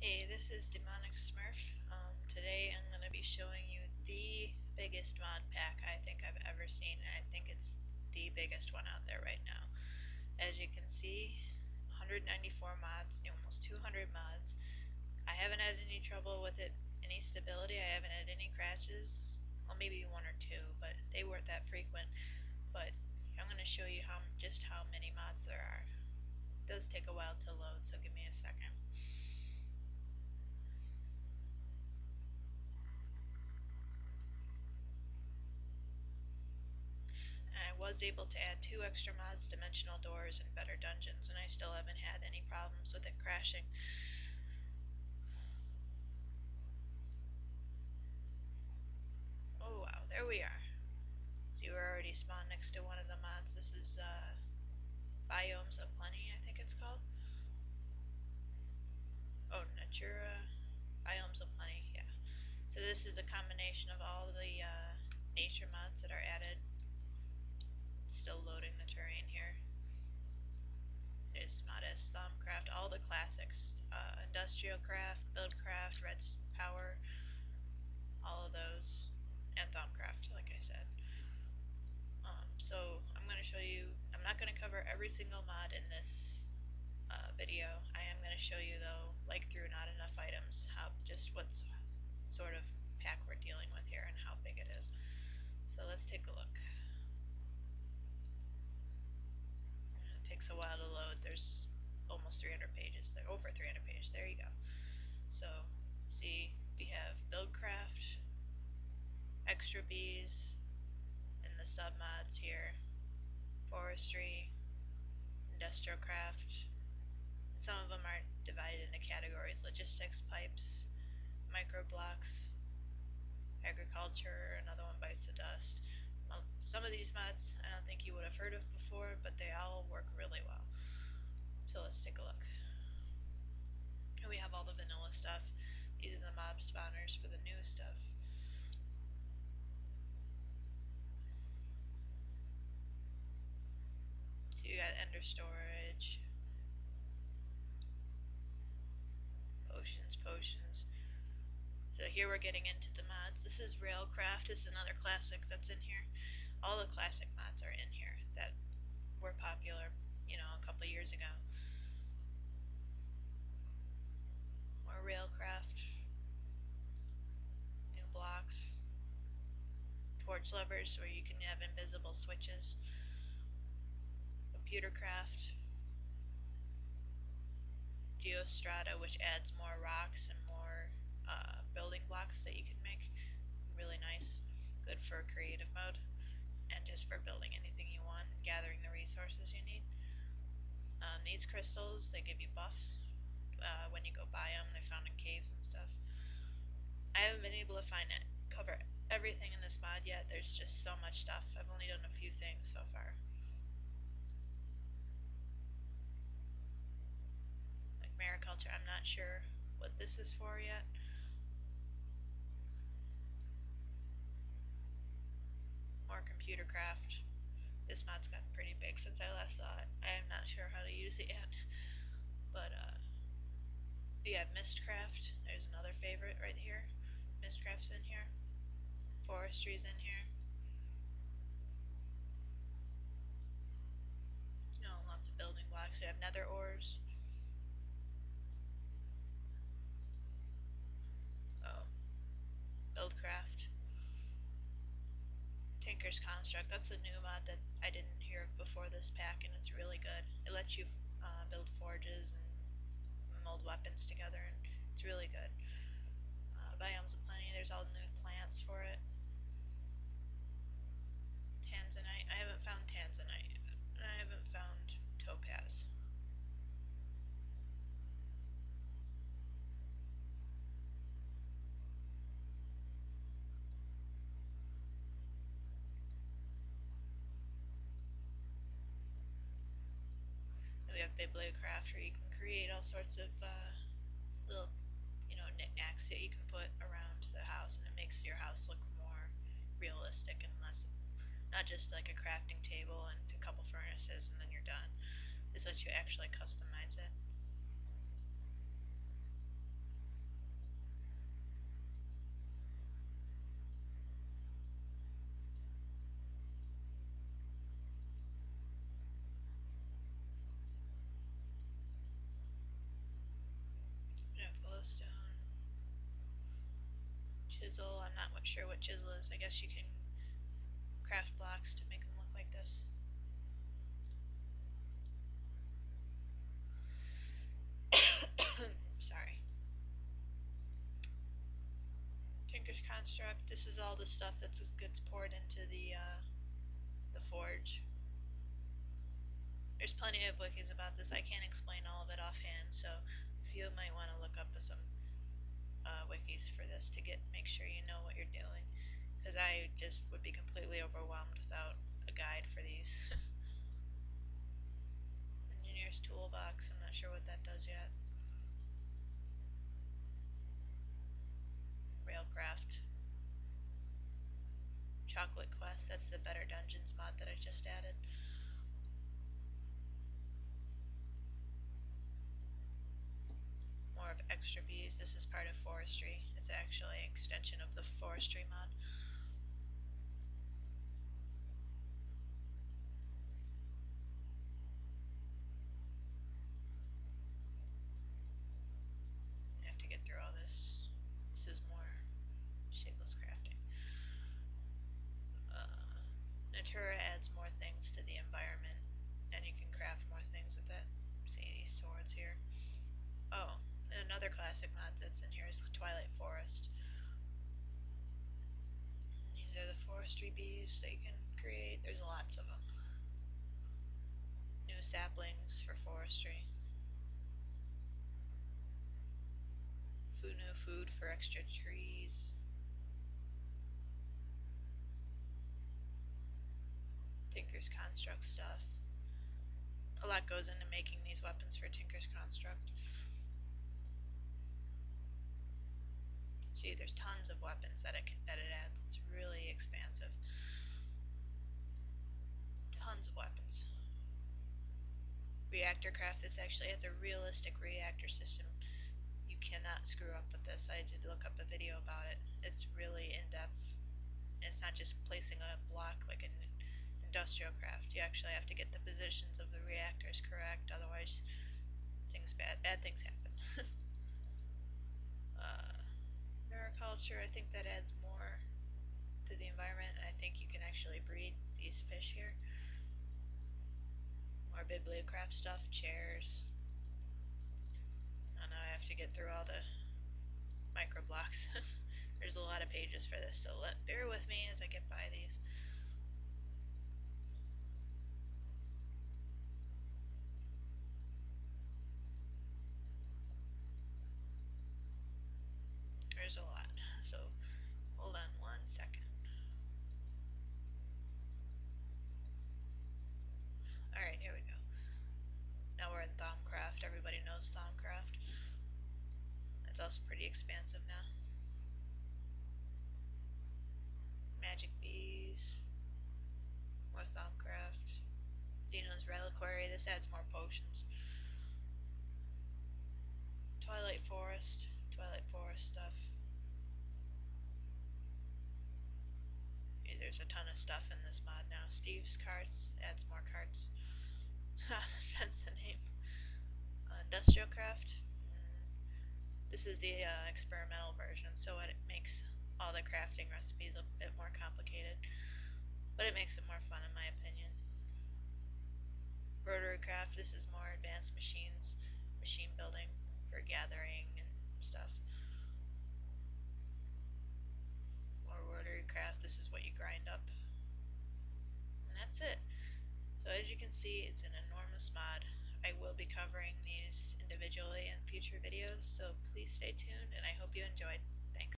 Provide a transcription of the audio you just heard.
Hey, this is Demonic Smurf. Today I'm going to be showing you the biggest mod pack I think I've ever seen, and I think it's the biggest one out there right now. As you can see, 194 mods, almost 200 mods. I haven't had any trouble with it, any stability. I haven't had any crashes. Well, maybe one or two, but they weren't that frequent. But I'm going to show you just how many mods there are. It does take a while to load, so give me a second. And I was able to add 2 extra mods, dimensional doors and better dungeons, and I still haven't had any problems with it crashing. Oh wow, there we are. So you were already spawned next to one of the mods. This is Biomes of Money, I think it's called. Oh, Natura, Biomes of Money, yeah. So this is a combination of all the nature mods that are added. Still loading the terrain here. There's Modest, Thumbcraft, all the classics. Industrial Craft, Buildcraft, Red Power, all of those, and Thumbcraft, like I said. So I'm going to show you, I'm not going to cover every single mod in this video. I am going to show you though, like through not enough items, just what sort of pack we're dealing with here and how big it is. So let's take a look. It takes a while to load. There's almost 300 pages there, over 300 pages. There you go. So see, we have Buildcraft, Extra Bees, and the sub mods here. Forestry, Industrial Craft. Some of them are divided into categories: logistics, pipes, micro blocks, agriculture. Another one, bites the dust. Well, some of these mods I don't think you would have heard of before, but they all work really well. So let's take a look. And we have all the vanilla stuff. These are the mob spawners for the new stuff. So you got ender storage, potions. So here we're getting into the mods. This is Railcraft. This is another classic that's in here. All the classic mods are in here that were popular, a couple years ago. More Railcraft, new blocks, torch levers where you can have invisible switches, computer craft, geostrata, which adds more rocks and more building blocks that you can make. Really nice, good for creative mode, and just for building anything you want and gathering the resources you need. These crystals, they give you buffs when you go buy them. They're found in caves and stuff. I haven't been able to cover everything in this mod yet. There's just so much stuff. I've only done a few things so far. Like mariculture, I'm not sure what this is for yet. More computer craft. This mod's gotten pretty big since I last saw it. I am not sure how to use it yet. But you have Mistcraft. There's another favorite right here. Mistcraft's in here. Forestry's in here. Lots of building blocks. We have nether ores. Oh, Buildcraft. Tinker's Construct. That's a new mod that I didn't hear of before this pack, and it's really good. It lets you build forges and mold weapons together, and it's really good. Biomes of Money. There's all new plants for it. Tanzanite. I haven't found Tanzanite. And I haven't found Topaz. And we have Bibliocraft, where you can create all sorts of little, knickknacks that you can put around the house, and it makes your house look more realistic and less, not just like a crafting table and a couple furnaces and then you're done. This lets you actually customize it. Chisel, I'm not much sure what chisel is. I guess you can craft blocks to make them look like this. Sorry. Tinker's Construct, this is all the stuff that gets poured into the forge. There's plenty of wikis about this. I can't explain all of it offhand, so if you might want to look up some wikis for this to make sure you know what you're doing, because I just would be completely overwhelmed without a guide for these. Engineer's Toolbox, I'm not sure what that does yet. Railcraft. Chocolate Quest, that's the Better Dungeons mod that I just added. More of Extra Bees, this is part of Forestry. It's actually an extension of the Forestry mod. I have to get through all this. This is more shapeless crafting. Natura adds more things to the environment, and you can craft more things with it. See these swords here. Oh, and another classic mod that's in here is Twilight Forest. These are the forestry bees that you can create. There's lots of them. New saplings for forestry. New food for extra trees. Tinker's Construct stuff. A lot goes into making these weapons for Tinker's Construct. See, there's tons of weapons that it adds. It's really expansive. Tons of weapons. Reactorcraft, this actually adds a realistic reactor system. You cannot screw up with this. I did look up a video about it. It's really in-depth. It's not just placing a block like an industrial craft. You actually have to get the positions of the reactors correct, otherwise bad things happen. Mariculture, I think that adds more to the environment. I think you can actually breed these fish here. More bibliocraft stuff, chairs. Oh no, I have to get through all the micro blocks. There's a lot of pages for this, so bear with me as I get by these. There's a lot, so hold on 1 second. Alright, here we go. Now we're in Thaumcraft. Everybody knows Thaumcraft. It's also pretty expansive now. Magic Bees. More Thaumcraft. Xenon's Reliquary. This adds more potions. Twilight Forest. Twilight Forest stuff. There's a ton of stuff in this mod now. Steve's Carts adds more carts. That's the name. Industrial Craft. This is the experimental version, so it makes all the crafting recipes a bit more complicated, but it makes it more fun in my opinion. Rotorcraft, this is more advanced machine building for gathering and stuff. More Rotorcraft, this is what you grind up. And that's it. So as you can see, it's an enormous mod. I will be covering these individually in future videos, so please stay tuned and I hope you enjoyed.